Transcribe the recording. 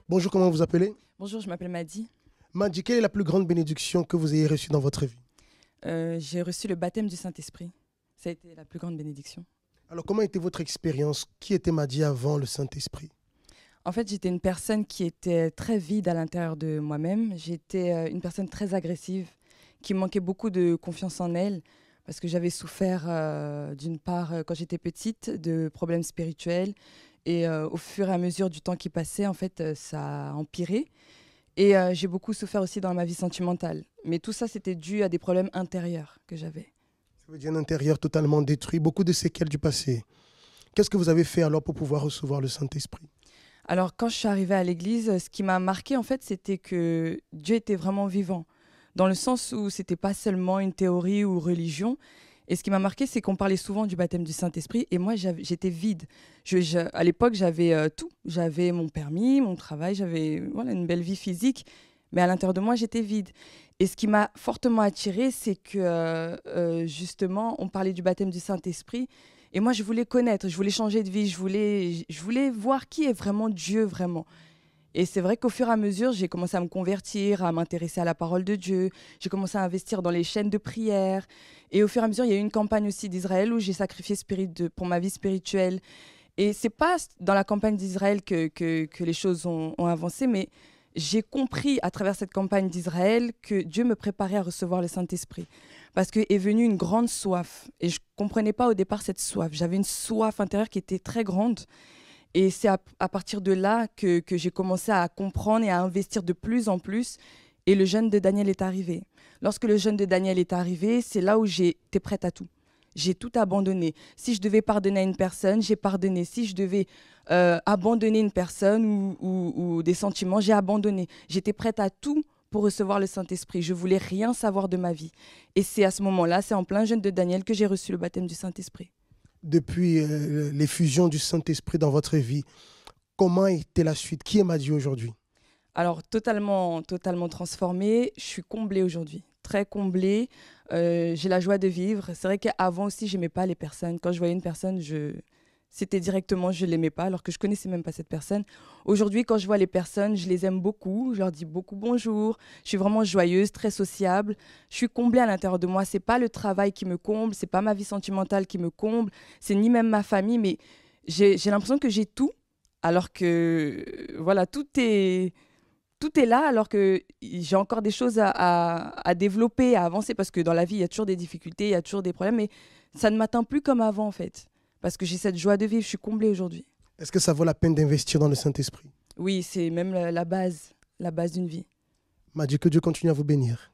Bonjour, comment vous vous appelez? Bonjour, je m'appelle Madi. Madi, quelle est la plus grande bénédiction que vous ayez reçue dans votre vie? J'ai reçu le baptême du Saint-Esprit. Ça a été la plus grande bénédiction. Alors, comment était votre expérience? Qui était Madi avant le Saint-Esprit? En fait, j'étais une personne qui était très vide à l'intérieur de moi-même. J'étais une personne très agressive, qui manquait beaucoup de confiance en elle, parce que j'avais souffert d'une part, quand j'étais petite, de problèmes spirituels. Et au fur et à mesure du temps qui passait, en fait, ça a empiré. Et j'ai beaucoup souffert aussi dans ma vie sentimentale. Mais tout ça, c'était dû à des problèmes intérieurs que j'avais. Ça veut dire un intérieur totalement détruit, beaucoup de séquelles du passé. Qu'est-ce que vous avez fait alors pour pouvoir recevoir le Saint-Esprit? Alors, quand je suis arrivée à l'église, ce qui m'a marqué, en fait, c'était que Dieu était vraiment vivant, dans le sens où c'était pas seulement une théorie ou religion. Et ce qui m'a marqué, c'est qu'on parlait souvent du baptême du Saint-Esprit, et moi, j'étais vide. À l'époque, j'avais tout. J'avais mon permis, mon travail, j'avais voilà, une belle vie physique, mais à l'intérieur de moi, j'étais vide. Et ce qui m'a fortement attirée, c'est que, justement, on parlait du baptême du Saint-Esprit, et moi, je voulais connaître, je voulais changer de vie, je voulais voir qui est vraiment Dieu, vraiment. Et c'est vrai qu'au fur et à mesure, j'ai commencé à me convertir, à m'intéresser à la parole de Dieu. J'ai commencé à investir dans les chaînes de prière. Et au fur et à mesure, il y a eu une campagne aussi d'Israël où j'ai sacrifié pour ma vie spirituelle. Et c'est pas dans la campagne d'Israël que les choses ont avancé, mais j'ai compris à travers cette campagne d'Israël que Dieu me préparait à recevoir le Saint-Esprit. Parce qu'est venue une grande soif. Et je ne comprenais pas au départ cette soif. J'avais une soif intérieure qui était très grande. Et c'est à partir de là que j'ai commencé à comprendre et à investir de plus en plus. Et le jeûne de Daniel est arrivé. Lorsque le jeûne de Daniel est arrivé, c'est là où j'étais prête à tout. J'ai tout abandonné. Si je devais pardonner à une personne, j'ai pardonné. Si je devais abandonner une personne ou des sentiments, j'ai abandonné. J'étais prête à tout pour recevoir le Saint-Esprit. Je voulais rien savoir de ma vie. Et c'est à ce moment-là, c'est en plein jeûne de Daniel que j'ai reçu le baptême du Saint-Esprit. Depuis l'effusion du Saint-Esprit dans votre vie, comment était la suite? Qui est Madi aujourd'hui? Alors, totalement, totalement transformée. Je suis comblée aujourd'hui, très comblée. J'ai la joie de vivre. C'est vrai qu'avant aussi, je n'aimais pas les personnes. Quand je voyais une personne, c'était directement, je ne l'aimais pas, alors que je ne connaissais même pas cette personne. Aujourd'hui, quand je vois les personnes, je les aime beaucoup. Je leur dis beaucoup bonjour. Je suis vraiment joyeuse, très sociable. Je suis comblée à l'intérieur de moi. Ce n'est pas le travail qui me comble, ce n'est pas ma vie sentimentale qui me comble, c'est ni même ma famille, mais j'ai l'impression que j'ai tout, alors que, voilà, tout est là, alors que j'ai encore des choses à développer, à avancer, parce que dans la vie, il y a toujours des difficultés, il y a toujours des problèmes, mais ça ne m'atteint plus comme avant, en fait, parce que j'ai cette joie de vivre, je suis comblée aujourd'hui. Est-ce que ça vaut la peine d'investir dans le Saint-Esprit? Oui, c'est même la base d'une vie. Madi, que Dieu continue à vous bénir.